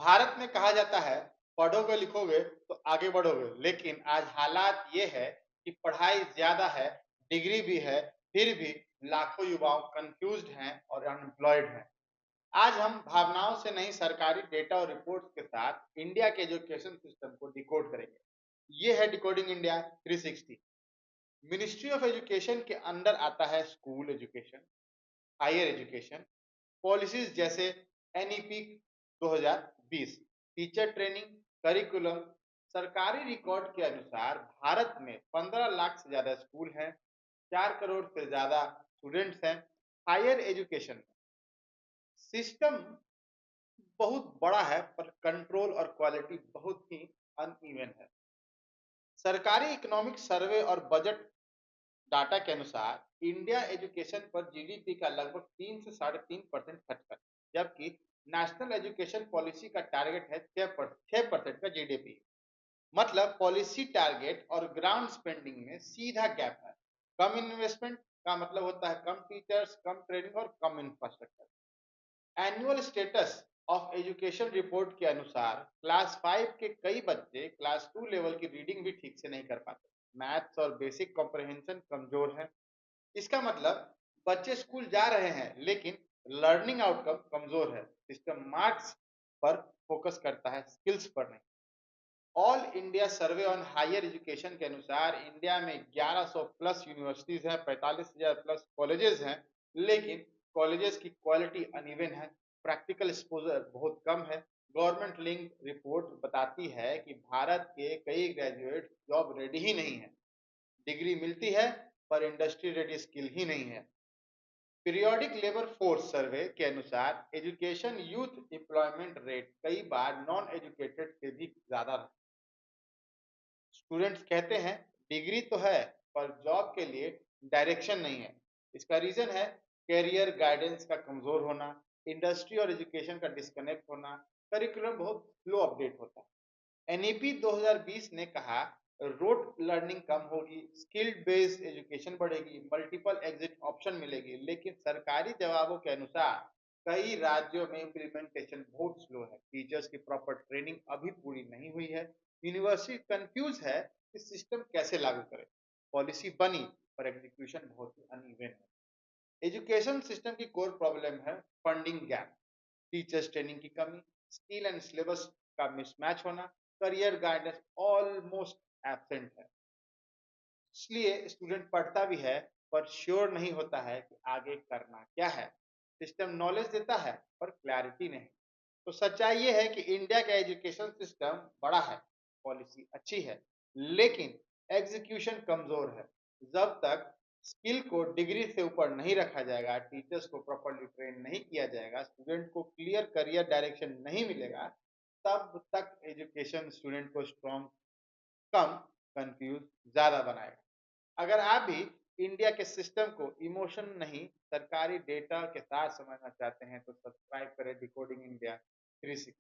भारत में कहा जाता है पढ़ोगे लिखोगे तो आगे बढ़ोगे, लेकिन आज हालात ये है कि पढ़ाई ज्यादा है, डिग्री भी है, फिर भी लाखों युवाओं कंफ्यूज्ड हैं और अनएम्प्लॉयड हैं। आज हम भावनाओं से नहीं, सरकारी डेटा और रिपोर्ट्स के साथ इंडिया के एजुकेशन सिस्टम को डिकोड करेंगे। ये है decoding India 360। Ministry of education के अंडर आता है school education, higher education, policies जैसे एनईपी 2020, टीचर ट्रेनिंग, करिकुलम। सरकारी रिकॉर्ड के अनुसार भारत में 15 लाख से ज्यादा स्कूल हैं, 4 करोड़ से ज्यादा स्टूडेंट्स हैं। हायर एजुकेशन सिस्टम बहुत बड़ा है, पर कंट्रोल और क्वालिटी बहुत ही अनइवन है। सरकारी इकोनॉमिक सर्वे और बजट डाटा के अनुसार इंडिया एजुकेशन पर जीडीपी का लगभग 3 से 3.5% खर्च करता है, जबकि नेशनल एजुकेशन पॉलिसी का टारगेट है 6% का जीडीपी। मतलब पॉलिसी टारगेट और ग्राउंड स्पेंडिंग में सीधा गैप है। कम इन्वेस्टमेंट का मतलब होता है कम टीचर्स, कम ट्रेनिंग और कम infrastructure. Annual status of education report के अनुसार क्लास 5 के कई बच्चे क्लास 2 लेवल की रीडिंग भी ठीक से नहीं कर पाते। मैथ्स और बेसिक कॉम्प्रिहेंशन कमजोर है। इसका मतलब बच्चे स्कूल जा रहे हैं, लेकिन लर्निंग आउटकम कमजोर है। सिस्टम मार्क्स पर फोकस करता है, स्किल्स पर नहीं। All India survey on higher education के अनुसार इंडिया में 1100 प्लस यूनिवर्सिटीज हैं, 45,000 प्लस कॉलेजेस हैं, लेकिन कॉलेजेस की क्वालिटी अनइवन है, प्रैक्टिकल एक्सपोजर बहुत कम है। गवर्नमेंट लिंक रिपोर्ट बताती है कि भारत के कई ग्रेजुएट जॉब रेडी ही नहीं है। डिग्री मिलती है, पर इंडस्ट्री रेडी स्किल ही नहीं है। पीरियोडिक लेबर फोर्स सर्वे के अनुसार एजुकेशन यूथ एम्प्लॉयमेंट रेट कई बार नॉन एजुकेटेड से भी ज्यादा। स्टूडेंट्स कहते हैं डिग्री तो है, पर जॉब के लिए डायरेक्शन नहीं है। इसका रीजन है कैरियर गाइडेंस का कमजोर होना, इंडस्ट्री और एजुकेशन का डिस्कनेक्ट होना, करिकुलम बहुत स्लो अपडेट होता है। एनईपी 2020 ने कहा रोड लर्निंग कम होगी, स्किल्ड बेस्ड एजुकेशन बढ़ेगी, मल्टीपल एग्जिट ऑप्शन मिलेगी, लेकिन सरकारी जवाबों के अनुसार कई राज्यों में इम्प्लीमेंटेशन बहुत स्लो है। टीचर्स की प्रॉपर ट्रेनिंग अभी पूरी नहीं हुई है। यूनिवर्सिटी कंफ्यूज है कि सिस्टम कैसे लागू करे। पॉलिसी बनी, पर एग्जीक्यूशन बहुत ही अनइवन है। एजुकेशन सिस्टम की कोर प्रॉब्लम है फंडिंग गैप, टीचर्स ट्रेनिंग की कमी, स्किल एंड सिलेबस का मिसमैच होना, करियर गाइडेंस ऑलमोस्ट एब्सेंट है। इसलिए स्टूडेंट पढ़ता भी है, पर श्योर नहीं होता है कि आगे करना क्या है। सिस्टम नॉलेज देता है, पर क्लैरिटी नहीं। तो सच्चाई ये है कि इंडिया का एजुकेशन सिस्टम बड़ा है, पॉलिसी अच्छी है, लेकिन एग्जीक्यूशन कमजोर है। जब तक स्किल को डिग्री से ऊपर नहीं रखा जाएगा, टीचर्स को प्रॉपरली ट्रेन नहीं किया जाएगा, स्टूडेंट को क्लियर करियर डायरेक्शन नहीं मिलेगा, तब तक एजुकेशन स्टूडेंट को स्ट्रॉन्ग कम, कंफ्यूज ज्यादा बनाएगा। अगर आप भी इंडिया के सिस्टम को इमोशन नहीं, सरकारी डेटा के साथ समझना चाहते हैं, तो सब्सक्राइब करें डिकोडिंग इंडिया 360।